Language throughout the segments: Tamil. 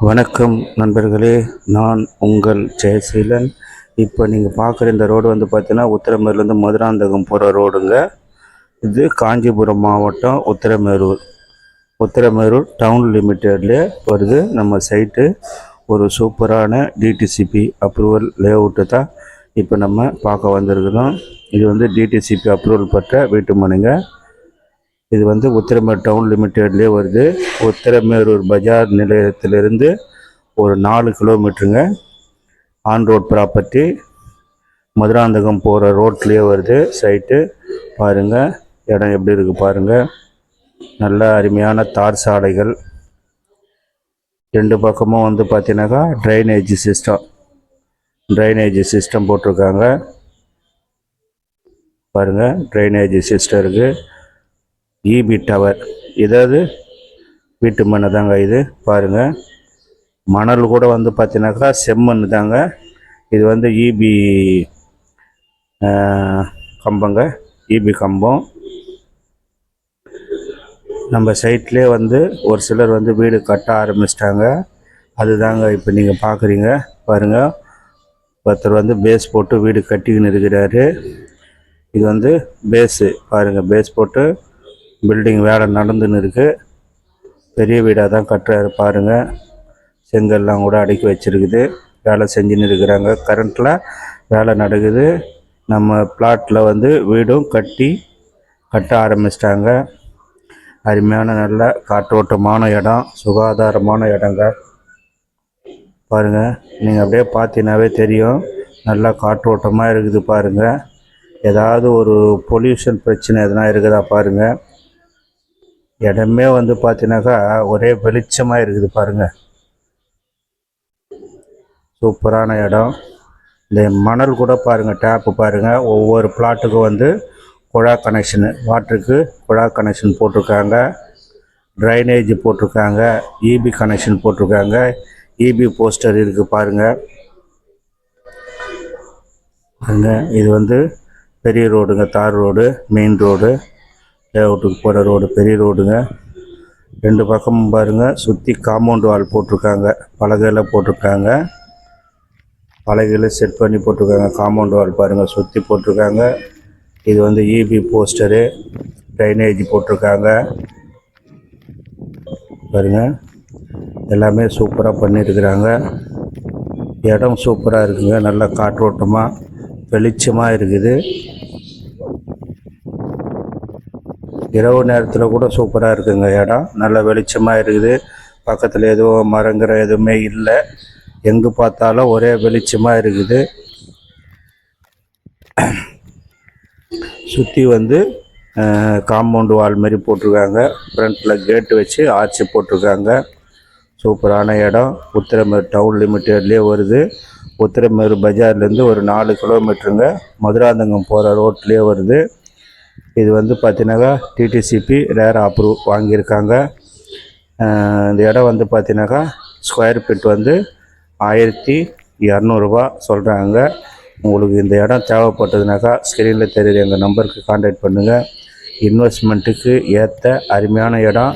வணக்கம் நண்பர்களே, நான் உங்கள் ஜெயசீலன். இப்போ நீங்கள் பார்க்குற இந்த ரோடு வந்து பார்த்தீங்கன்னா உத்திரமேரூர்லேருந்து மதுராந்தகம் போகிற ரோடுங்க. இது காஞ்சிபுரம் மாவட்டம் உத்திரமேரூர் டவுன் லிமிட்டட்லேயே வருது நம்ம சைட்டு. ஒரு சூப்பரான டிடிசிபி அப்ரூவல் லேஅவுட்டு தான் இப்போ நம்ம பார்க்க வந்திருக்கிறோம். இது வந்து டிடிசிபி அப்ரூவல் பெற்ற வீட்டு மனைங்க. இது வந்து உத்திரமேரூர் டவுன் லிமிட்டட்லேயே வருது. உத்திரமேரூர் பஜார் நிலையத்திலிருந்து ஒரு 4 கிலோமீட்டருங்க. ஆன் ரோட் ப்ராப்பர்ட்டி, மதுராந்தகம் போகிற ரோட்லேயே வருது சைட்டு. பாருங்கள், இடம் எப்படி இருக்குது பாருங்கள். நல்ல அருமையான தார் சாலைகள், 2 பக்கமும் வந்து பார்த்தீங்கன்னாக்கா ட்ரைனேஜ் சிஸ்டம் போட்டிருக்காங்க. பாருங்கள், ட்ரைனேஜ் சிஸ்டம் இருக்குது. இபி டவர், இதாவது வீட்டு மண்ணு தாங்க இது. பாருங்கள், மணல் கூட வந்து பார்த்தீங்கன்னாக்கா செம்மண் தாங்க. இது வந்து இபி கம்பங்க, இபி கம்பம். நம்ம சைட்லேயே வந்து ஒரு சிலர் வந்து வீடு கட்ட ஆரம்பிச்சிட்டாங்க. அதுதாங்க இப்போ நீங்கள் பார்க்குறீங்க. பாருங்கள், ஒருத்தர் வந்து பேஸ் போட்டு வீடு கட்டிக்கின்னு இருக்கிறாரு. இது வந்து பேஸு. பாருங்கள், பேஸ் போட்டு பில்டிங் வேலை நடந்துன்னு இருக்குது. பெரிய வீடாக தான் கட்டுறாரு பாருங்கள். செங்கல்லாம் கூட அடுக்கி வச்சுருக்குது. வேலை செஞ்சுன்னு இருக்கிறாங்க. கரண்ட்டில் வேலை நடக்குது. நம்ம பிளாட்டில் வந்து வீடும் கட்ட ஆரம்பிச்சிட்டாங்க. அருமையான நல்ல காற்றோட்டமான இடம், சுகாதாரமான இடங்க. பாருங்கள், நீங்கள் அப்படியே பார்த்தீங்கன்னாவே தெரியும். நல்லா காற்றோட்டமாக இருக்குது பாருங்கள். ஏதாவது ஒரு பொல்யூஷன் பிரச்சனை எதனா இருக்குதா பாருங்கள். இடமே வந்து பார்த்தீங்கன்னாக்கா ஒரே வெளிச்சமாக இருக்குது பாருங்கள். சூப்பரான இடம். இந்த மணல் கூட பாருங்கள், டேப்பு பாருங்கள். ஒவ்வொரு பிளாட்டுக்கும் வந்து குழா கனெக்ஷனு, வாட்டருக்கு குழா கனெக்ஷன் போட்டிருக்காங்க. ட்ரைனேஜ் போட்டிருக்காங்க. இபி கனெக்ஷன் போட்டிருக்காங்க. இபி போஸ்டர் இருக்குது பாருங்கள். இது வந்து பெரிய ரோடுங்க, தார் ரோடு, மெயின் ரோடு, லேஅவுட்டுக்கு போகிற ரோடு, பெரிய ரோடுங்க. 2 பக்கமும் பாருங்கள், சுற்றி காம்பவுண்ட் வால் போட்டிருக்காங்க. பலகையில் போட்டிருக்காங்க. பலகையில் செட் பண்ணி போட்டிருக்காங்க. காம்பவுண்ட் வால் பாருங்கள், சுற்றி போட்டிருக்காங்க. இது வந்து இபி போஸ்டரு, ட்ரைனேஜ் போட்டிருக்காங்க. பாருங்கள், எல்லாமே சூப்பராக பண்ணியிருக்கிறாங்க. இடம் சூப்பராக இருக்குங்க. நல்லா காற்றோட்டமாக வெளிச்சமாக இருக்குது. இரவு நேரத்தில் கூட சூப்பராக இருக்குங்க. இடம் நல்ல வெளிச்சமாக இருக்குது. பக்கத்தில் எதுவும் மரங்கிற எதுவுமே இல்லை. எங்கே பார்த்தாலும் ஒரே வெளிச்சமாக இருக்குது. சுற்றி வந்து காம்பவுண்டு வால் மாரி போட்டிருக்காங்க. ஃப்ரண்ட்டில் கேட்டு வச்சு ஆர்ச்சி போட்டிருக்காங்க. சூப்பரான இடம். உத்திரமேரூர் டவுன் லிமிட்டட்லேயே வருது. உத்திரமேரூர் பஜார்லேருந்து ஒரு 4 கிலோமீட்டருங்க. மதுராந்தகம் போகிற ரோட்லேயே வருது. இது வந்து பார்த்தீங்கன்னாக்கா டிடிசிபி ரேர் அப்ரூவ் வாங்கியிருக்காங்க. இந்த இடம் வந்து பார்த்தீங்கன்னாக்கா ஸ்கொயர் ஃபீட் வந்து 1200 ரூபா சொல்கிறாங்க. உங்களுக்கு இந்த இடம் தேவைப்பட்டதுனாக்கா ஸ்க்ரீனில் தெரியுற எங்கள் நம்பருக்கு கான்டாக்ட் பண்ணுங்கள். இன்வெஸ்ட்மெண்ட்டுக்கு ஏற்ற அருமையான இடம்.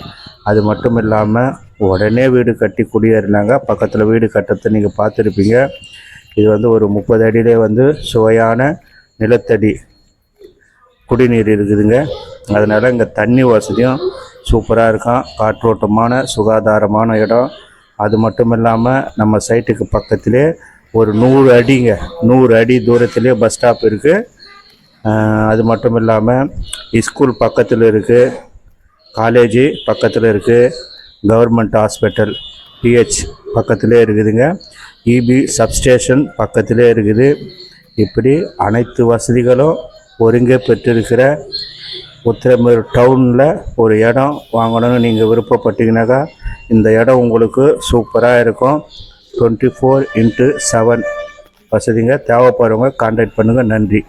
அது மட்டும் இல்லாமல் உடனே வீடு கட்டி குடியேறினாங்க. பக்கத்தில் வீடு கட்டுறதை நீங்கள் பார்த்துருப்பீங்க. இது வந்து ஒரு 30 அடியிலே வந்து சுவையான நிலத்தடி குடிநீர் இருக்குதுங்க. அதனால் இங்கே தண்ணி வசதியும் சூப்பராக இருக்கும். காற்றோட்டமான சுகாதாரமான இடம். அது மட்டும் இல்லாமல் நம்ம சைட்டுக்கு பக்கத்திலே ஒரு 100 அடி தூரத்திலே பஸ் ஸ்டாப் இருக்குது. அது மட்டும் இல்லாமல் ஸ்கூல் பக்கத்தில் இருக்குது, காலேஜு பக்கத்தில் இருக்குது, கவர்மெண்ட் ஹாஸ்பிட்டல் பிஹெச் பக்கத்திலே இருக்குதுங்க. இபி சப்ஸ்டேஷன் பக்கத்திலே இருக்குது. இப்படி அனைத்து வசதிகளும் ஒருங்கே பெற்றிருக்கிற உத்திரமேரூர் டவுனில் ஒரு இடம் வாங்கணும்னு நீங்கள் விருப்பப்பட்டீங்கன்னாக்கா இந்த இடம் உங்களுக்கு சூப்பராக இருக்கும். 24x7 வசதிங்க. தேவைப்படுறவங்க கான்டாக்ட் பண்ணுங்கள். நன்றி.